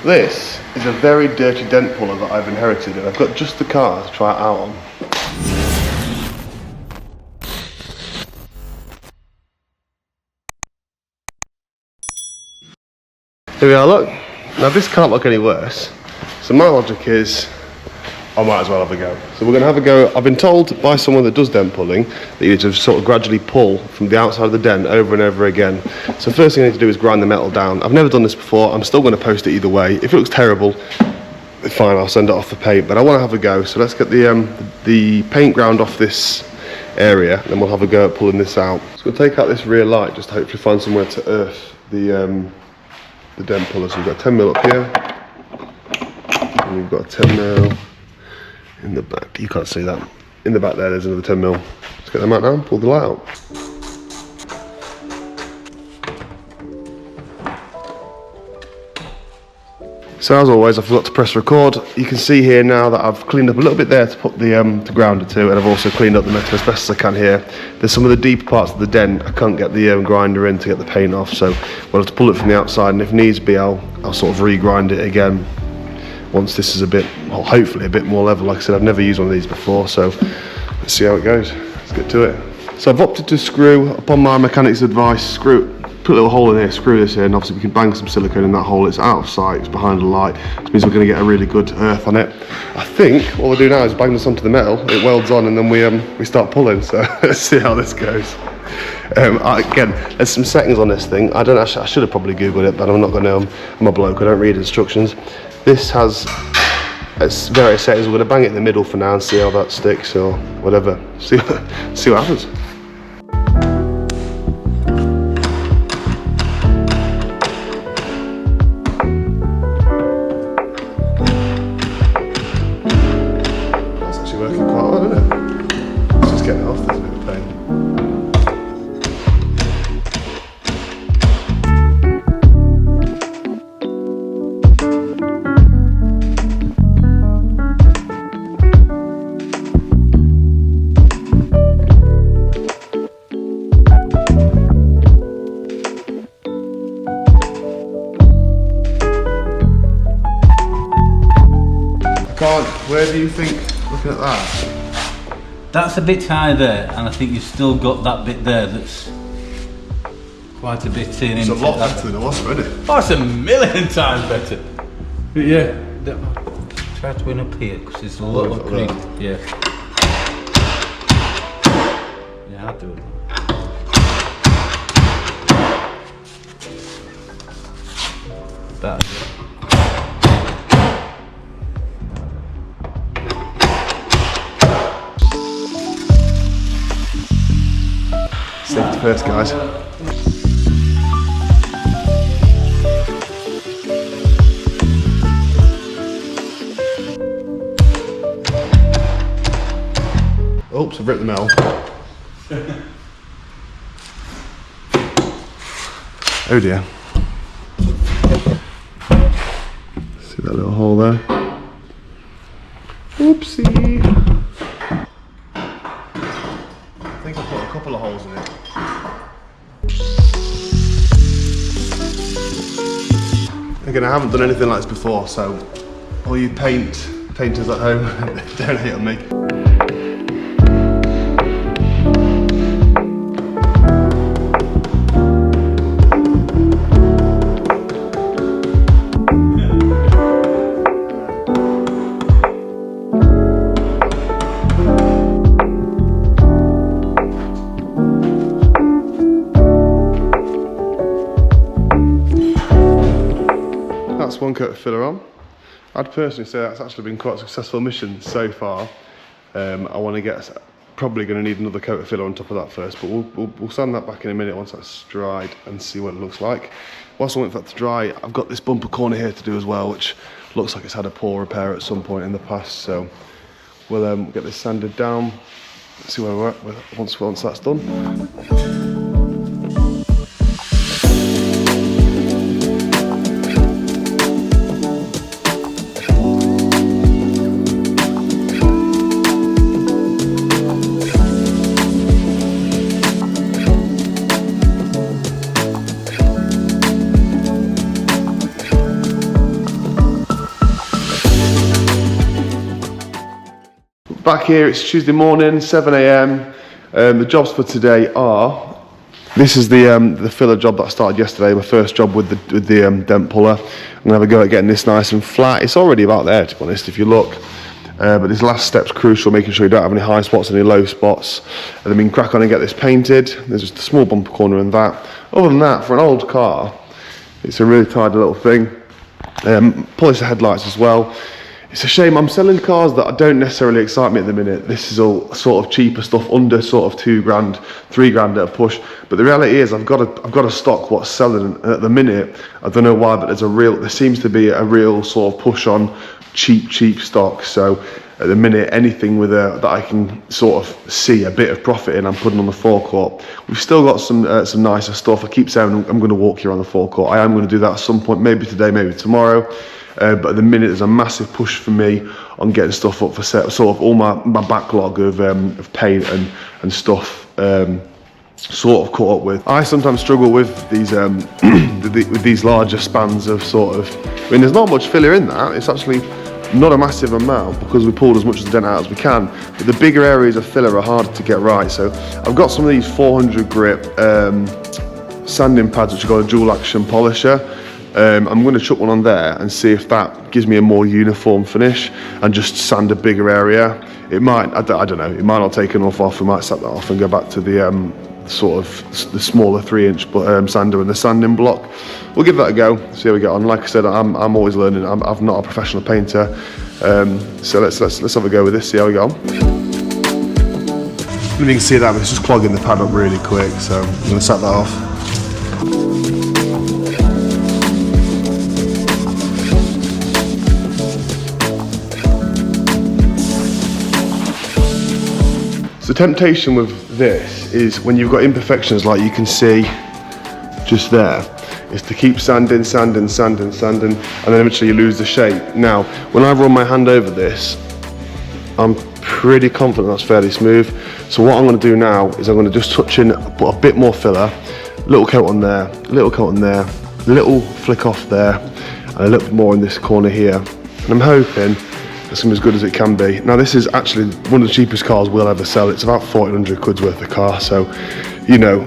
This is a very dirty dent puller that I've inherited, and I've got just the car to try it out on. Here we are, look. Now this can't look any worse. So my logic is, I might as well have a go. So we're going to have a go. I've been told by someone that does dent pulling that you need to sort of gradually pull from the outside of the dent over and over again. So the first thing I need to do is grind the metal down. I've never done this before. I'm still going to post it either way. If it looks terrible, fine, I'll send it off for paint. But I want to have a go. So let's get the paint ground off this area, and then we'll have a go at pulling this out. So we'll take out this rear light just to hopefully find somewhere to earth the dent puller. So we've got a 10mm up here, and we've got a 10mm in the back. You can't see that. In the back there's another 10mm. Let's get them out now, pull the light out. So as always, I forgot to press record. You can see here now that I've cleaned up a little bit there to put the grounder to, and I've also cleaned up the metal as best as I can here. There's some of the deeper parts of the dent I can't get the grinder in to get the paint off, so we'll have to pull it from the outside, and if needs be I'll sort of re-grind it again once this is a bit, well, hopefully a bit more level. Like I said, I've never used one of these before, so let's see how it goes. Let's get to it. So I've opted to screw, upon my mechanic's advice, put a little hole in here, screw this in. Obviously we can bang some silicone in that hole. It's out of sight, it's behind the light, which means we're going to get a really good earth on it. I think what we'll do now is bang this onto the metal, it welds on, and then we start pulling. So let's see how this goes. Again, there's some settings on this thing. I should have probably googled it, but I'm not going to. I'm a bloke, I don't read instructions. This has various settings. We're going to bang it in the middle for now and see how that sticks or whatever. See what happens. That's actually working quite well, isn't it? Let's just get it off. There's a bit of pain. Where do you think, looking at that? That's a bit high there, and I think you've still got that bit there that's quite a bit in. It's a lot better than it was, isn't it? Oh, it's a million times better. But yeah, try to win up here, because it's a lot of creep. Yeah. Yeah, I'll do it. That's it. Safety first, guys. Oops, I've ripped the metal. Oh dear. See that little hole there? Oopsie. I think I put a couple of holes in it. Again, I haven't done anything like this before, so all you painters at home, don't hate on me. That's one coat of filler on. I'd personally say that's actually been quite a successful mission so far. I want to get, probably going to need another coat of filler on top of that first, but we'll sand that back in a minute once that's dried and see what it looks like. Whilst I wait for that to dry, I've got this bumper corner here to do as well, which looks like it's had a poor repair at some point in the past. So we'll get this sanded down, see where we're at once that's done. Back here, it's Tuesday morning, 7 AM. The jobs for today are, this is the filler job that I started yesterday, my first job with the dent puller. I'm gonna have a go at getting this nice and flat. It's already about there, to be honest, if you look. But this last step's crucial, making sure you don't have any high spots, any low spots. And then we can crack on and get this painted. There's just a small bumper corner and that. Other than that, for an old car, it's a really tidy little thing. Polish the headlights as well. It's a shame, I'm selling cars that don't necessarily excite me at the minute. This is all sort of cheaper stuff, under sort of £2,000, £3,000 at a push. But the reality is, I've got a stock what's selling, and at the minute, I don't know why, but there seems to be a real sort of push on cheap stock. So at the minute, anything with that I can sort of see a bit of profit in, I'm putting on the forecourt. We've still got some nicer stuff. I keep saying I'm going to walk here on the forecourt. I am going to do that at some point, maybe today, maybe tomorrow. But at the minute, there's a massive push for me on getting stuff up for sale. Sort of all my backlog of paint and stuff sort of caught up with. I sometimes struggle with these with these larger spans of sort of. I mean, there's not much filler in that. It's actually not a massive amount because we pulled as much of the dent out as we can. But the bigger areas of filler are hard to get right. So I've got some of these 400 grip sanding pads which have got a dual action polisher. I'm going to chuck one on there and see if that gives me a more uniform finish and just sand a bigger area. It might, I don't know, it might not take enough off. We might set that off and go back to the sort of the smaller 3-inch sander and the sanding block. We'll give that a go, see how we get on. Like I said, I'm always learning. I'm not a professional painter, so let's have a go with this, see how we go on. You can see that, but it's just clogging the pad up really quick, so I'm going to set that off. So the temptation with this is when you've got imperfections like you can see just there, is to keep sanding, and then eventually you lose the shape. Now, when I run my hand over this, I'm pretty confident that's fairly smooth. So what I'm going to do now is I'm going to just touch in, put a bit more filler, little coat on there, little coat on there, little flick off there, and a little bit more in this corner here. And I'm hoping it's as good as it can be. Now this is actually one of the cheapest cars we'll ever sell. It's about 1,400 quid's worth of car, so you know,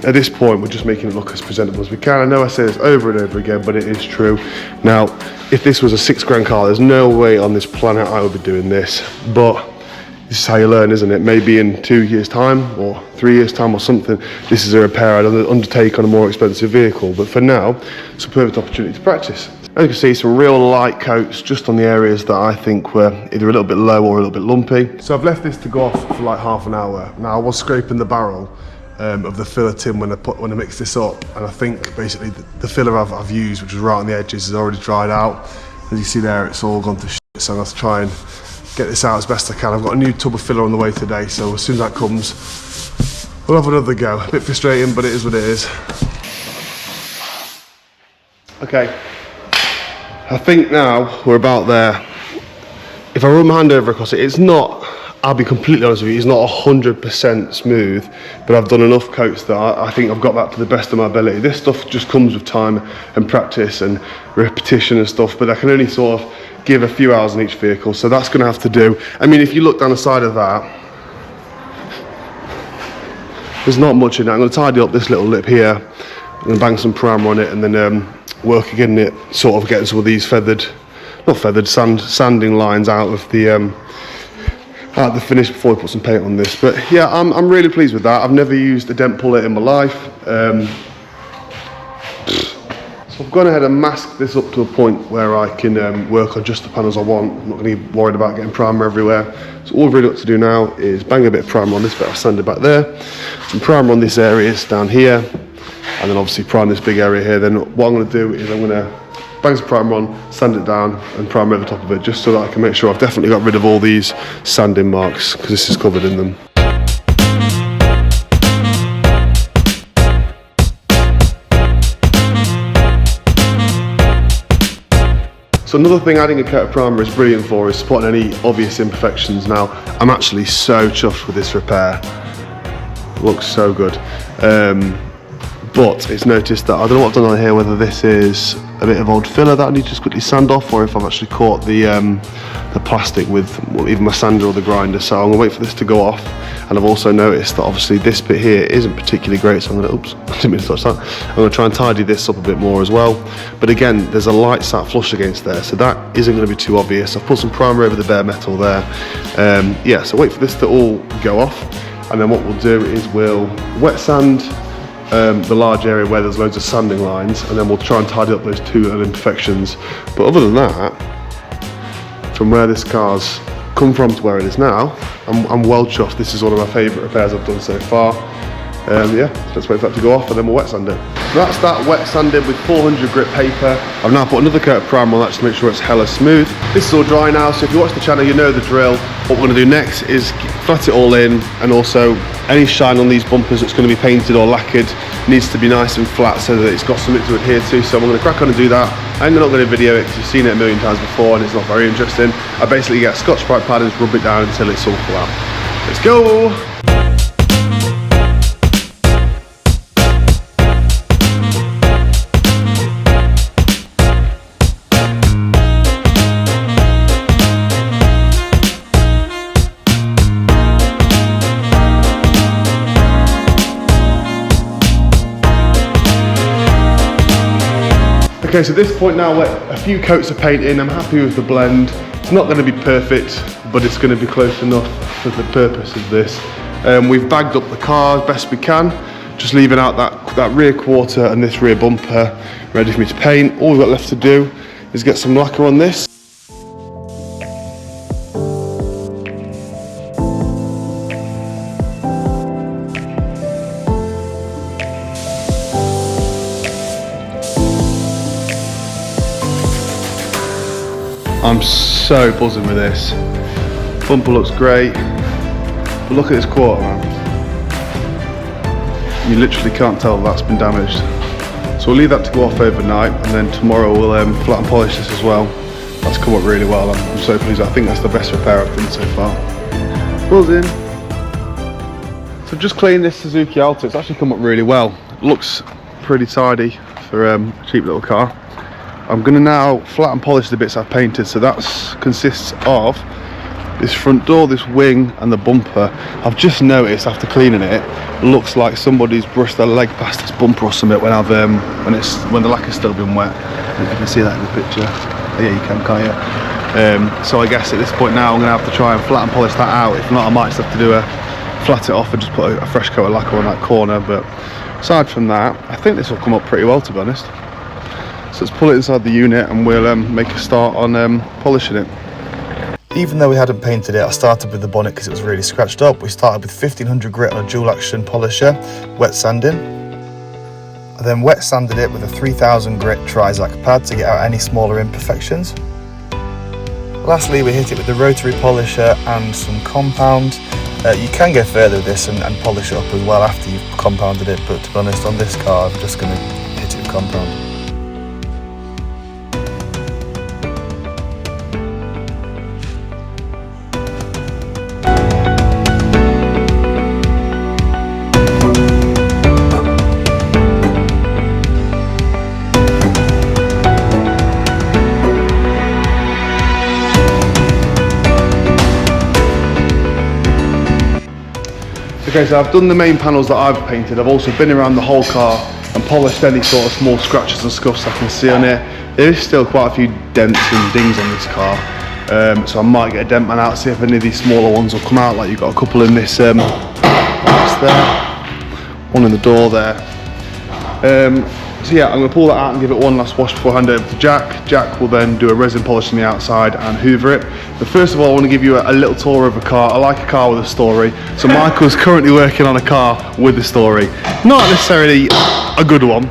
at this point we're just making it look as presentable as we can. I know I say this over and over again, but it is true. Now if this was a £6,000 car, there's no way on this planet I would be doing this, but this is how you learn, isn't it? Maybe in 2 years time or 3 years time or something, this is a repair I'd undertake on a more expensive vehicle, but for now it's a perfect opportunity to practice. As you can see, some real light coats just on the areas that I think were either a little bit low or a little bit lumpy. So I've left this to go off for like half an hour. Now I was scraping the barrel of the filler tin when I mixed this up, and I think basically the filler I've used, which was right on the edges, has already dried out. As you see there, it's all gone to shit, so I'm going to try and get this out as best I can. I've got a new tub of filler on the way today, so as soon as that comes, we'll have another go. A bit frustrating, but it is what it is. Okay. I think now we're about there. If I run my hand over across it, it's not, I'll be completely honest with you, it's not 100% smooth, but I've done enough coats that I think I've got that to the best of my ability. This stuff just comes with time and practice and repetition and stuff, but I can only sort of give a few hours on each vehicle, so that's going to have to do. I mean, if you look down the side of that, there's not much in it. I'm going to tidy up this little lip here, I'm going to bang some primer on it, and then work again it, sort of getting some of these sanding lines out of the finish before we put some paint on this. But yeah, I'm really pleased with that. I've never used a dent puller in my life. So I've gone ahead and masked this up to a point where I can work on just the panels I want. I'm not going to be worried about getting primer everywhere. So all we've really got to do now is bang a bit of primer on this bit I've sanded back there, some primer on this area down here, and then obviously prime this big area here. Then what I'm going to do is I'm going to bang some primer on, sand it down and primer over the top of it, just so that I can make sure I've definitely got rid of all these sanding marks, because this is covered in them. So another thing adding a coat of primer is brilliant for is spotting any obvious imperfections. Now, I'm actually so chuffed with this repair. It looks so good. But it's noticed that, I don't know what I've done on here, whether this is a bit of old filler that I need to just quickly sand off, or if I've actually caught the plastic with either my sander or the grinder. So I'm gonna wait for this to go off. And I've also noticed that obviously this bit here isn't particularly great, so I'm gonna, oops, I didn't mean to touch that. I'm gonna try and tidy this up a bit more as well. But again, there's a light sat flush against there, so that isn't gonna be too obvious. I've put some primer over the bare metal there. Yeah, so wait for this to all go off. And then what we'll do is we'll wet sand the large area where there's loads of sanding lines, and then we'll try and tidy up those two little imperfections. But other than that, from where this car's come from to where it is now, I'm well chuffed. This is one of my favourite repairs I've done so far. Yeah, so let's wait for that to go off and then we'll wet sand it. So that's that wet sanded with 400 grit paper. I've now put another coat of primer on that just to make sure it's hella smooth. This is all dry now, so if you watch the channel you know the drill. What we're going to do next is flat it all in, and also any shine on these bumpers that's going to be painted or lacquered needs to be nice and flat so that it's got something to adhere to. So I'm going to crack on and do that. I'm not going to video it because you've seen it a million times before and it's not very interesting. I basically get Scotch-Brite pad and just rub it down until it's all flat. Let's go! Okay, so at this point now, a few coats of paint in. I'm happy with the blend. It's not going to be perfect, but it's going to be close enough for the purpose of this. We've bagged up the car as best we can, just leaving out that rear quarter and this rear bumper ready for me to paint. All we've got left to do is get some lacquer on this. I'm so buzzing with this. Bumper looks great, but look at this quarter, man. You literally can't tell that's been damaged. So we'll leave that to go off overnight, and then tomorrow we'll flat and polish this as well. That's come up really well. I'm so pleased. I think that's the best repair I've done so far. Buzzing. So just cleaned this Suzuki Alto. It's actually come up really well. It looks pretty tidy for a cheap little car. I'm going to now flat and polish the bits I've painted. So that consists of this front door, this wing and the bumper. I've just noticed after cleaning it, it looks like somebody's brushed their leg past this bumper or something when the lacquer's still been wet. If you can see that in the picture. Yeah, you can, can't you? So I guess at this point now I'm going to have to try and flat and polish that out. If not, I might just have to do flat it off and just put a fresh coat of lacquer on that corner. But aside from that, I think this will come up pretty well, to be honest. So let's pull it inside the unit and we'll make a start on polishing it. Even though we hadn't painted it, I started with the bonnet because it was really scratched up. We started with 1500 grit on a dual action polisher, wet sanding. I then wet sanded it with a 3000 grit Trizac pad to get out any smaller imperfections. Lastly, we hit it with the rotary polisher and some compound. You can go further with this and polish it up as well after you've compounded it, but to be honest, on this car I'm just going to hit it with compound. Okay, so I've done the main panels that I've painted. I've also been around the whole car and polished any sort of small scratches and scuffs I can see on it. There is still quite a few dents and dings on this car, so I might get a dent man out, see if any of these smaller ones will come out. Like you've got a couple in this box there, one in the door there. So yeah, I'm going to pull that out and give it one last wash before I hand it over to Jack. Jack will then do a resin polish on the outside and hoover it. But first of all, I want to give you a little tour of a car. I like a car with a story. So Michael's currently working on a car with a story. Not necessarily a good one.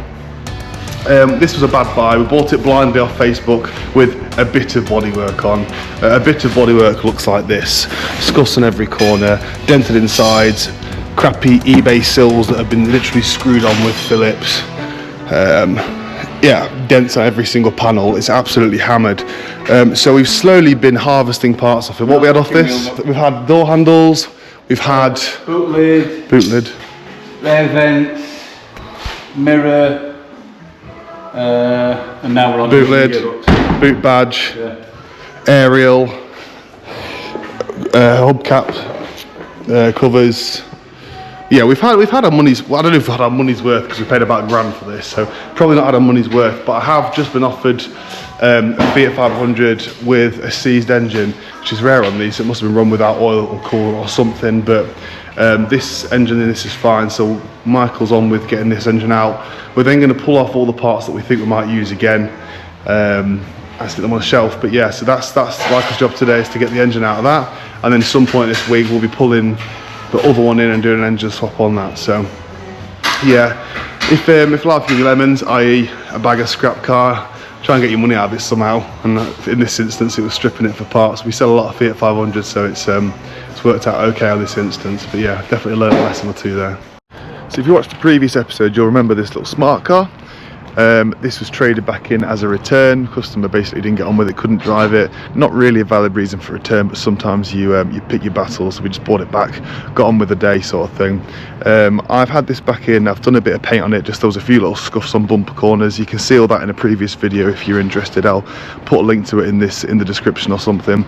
This was a bad buy. We bought it blindly off Facebook with a bit of bodywork on. A bit of bodywork looks like this. Scuffs on every corner, dented insides, crappy eBay sills that have been literally screwed on with Phillips. Yeah, dents on every single panel. It's absolutely hammered. So we've slowly been harvesting parts off it. What we had off this? We've had door handles, we've had boot lid, rear vents, mirror, and now we're on boot the lid, gearbox. boot badge, Yeah. aerial, hubcap, covers. Yeah, we've had our money's. Well, I don't know if we've had our money's worth because we paid about £1,000 for this, so probably not had our money's worth. But I have just been offered a Fiat 500 with a seized engine, which is rare on these. It must have been run without oil or coolant or something. But this engine in this is fine. So Michael's on with getting this engine out. We're then going to pull off all the parts that we think we might use again. And stick them on the shelf. But yeah, so that's Michael's job today, is to get the engine out of that, and then some point this week we'll be pulling the other one in and doing an engine swap on that. So yeah, if life gives you lemons, i.e. a bag of scrap car, try and get your money out of it somehow. And in this instance it was stripping it for parts. We sell a lot of Fiat 500, so it's worked out okay on this instance. But yeah, definitely learned a lesson or two there. So if you watched the previous episode, you'll remember this little smart car. This was traded back in as a return. Customer basically didn't get on with it, couldn't drive it. Not really a valid reason for return, but sometimes you pick your battles. So we just bought it back, got on with the day sort of thing. I've had this back in, I've done a bit of paint on it, just there was a few little scuffs on bumper corners. You can see all that in a previous video if you're interested. I'll put a link to it in the description or something.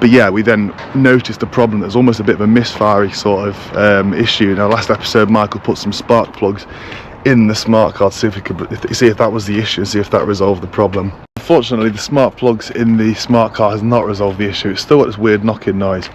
But yeah, we then noticed the problem. There's almost a bit of a misfire sort of issue. In our last episode, Michael put some spark plugs in the smart car to see if we could see if that was the issue, see if that resolved the problem. Unfortunately, the smart plugs in the smart car has not resolved the issue. It's still got this weird knocking noise.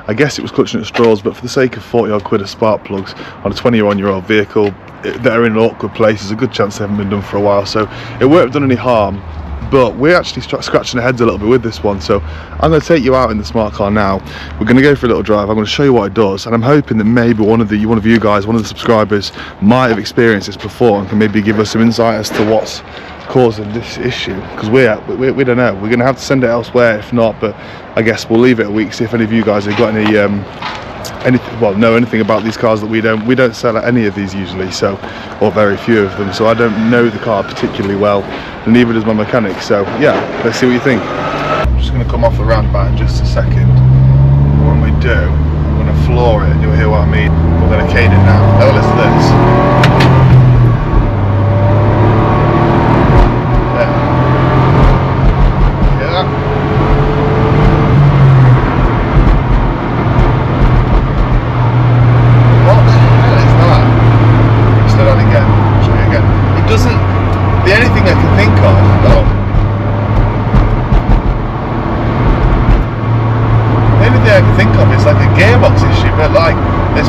I guess it was clutching at straws, but for the sake of 40 odd quid of spark plugs on a 21-year-old vehicle that are in an awkward place, there's a good chance they haven't been done for a while. So it won't have done any harm. But we're actually scratching our heads a little bit with this one, so I'm going to take you out in the smart car now. We're going to go for a little drive. I'm going to show you what it does, and I'm hoping that maybe one of you guys, one of the subscribers, might have experienced this before and can maybe give us some insight as to what's causing this issue. Because we don't know. We're going to have to send it elsewhere if not. But I guess we'll leave it a week, see if any of you guys have got know anything about these cars that we don't sell at any of these usually, so, or very few of them, so I don't know the car particularly well, and neither does my mechanic. So yeah, let's see what you think. I'm just going to come off the roundabout in just a second. When we do, I'm going to floor it and you'll hear what I mean. We're going to cane it now. Now listen to this.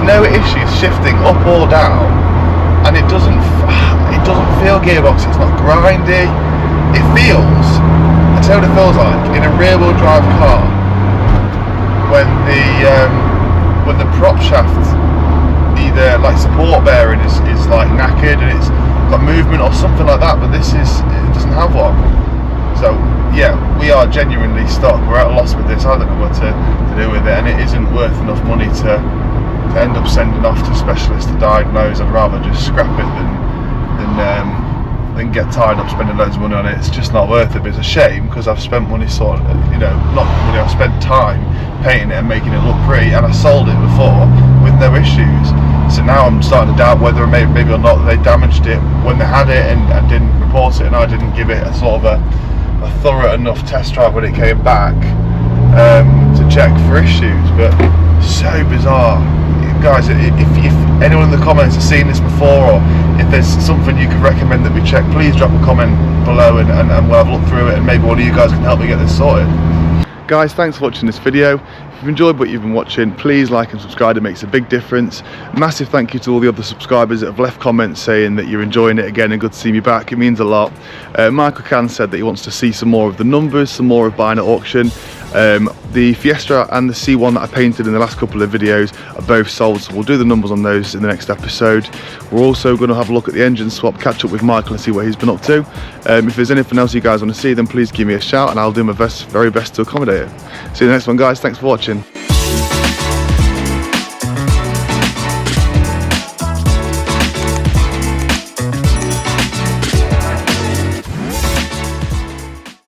No issues shifting up or down, and it doesn't feel gearboxy. It's not grindy. It feels, I tell you what it feels like in a rear wheel drive car when the prop shaft, either like support bearing is like knackered and it's got movement or something like that, but it doesn't have one. So yeah, we are genuinely stuck. We're at a loss with this. I don't know what to do with it, and it isn't worth enough money to end up sending off to specialists to diagnose. I'd rather just scrap it than get tied up spending loads of money on it. It's just not worth it. But it's a shame because I've spent money not money, I've spent time painting it and making it look pretty, and I sold it before with no issues. So now I'm starting to doubt whether maybe or not they damaged it when they had it and didn't report it, and I didn't give it a sort of a thorough enough test drive when it came back to check for issues. But so bizarre. Guys, if anyone in the comments has seen this before, or if there's something you could recommend that we check, please drop a comment below and we'll have a look through it, and maybe one of you guys can help me get this sorted. Guys, thanks for watching this video. If you've enjoyed what you've been watching, please like and subscribe. It makes a big difference. Massive thank you to all the other subscribers that have left comments saying that you're enjoying it again and good to see me back. It means a lot. Michael Can said that he wants to see some more of the numbers, some more of buying at auction. The Fiesta and the C1 that I painted in the last couple of videos are both sold, so we'll do the numbers on those in the next episode. We're also going to have a look at the engine swap, catch up with Michael and see what he's been up to. If there's anything else you guys want to see, then please give me a shout and I'll do my very best to accommodate it. See you in the next one, guys. Thanks for watching.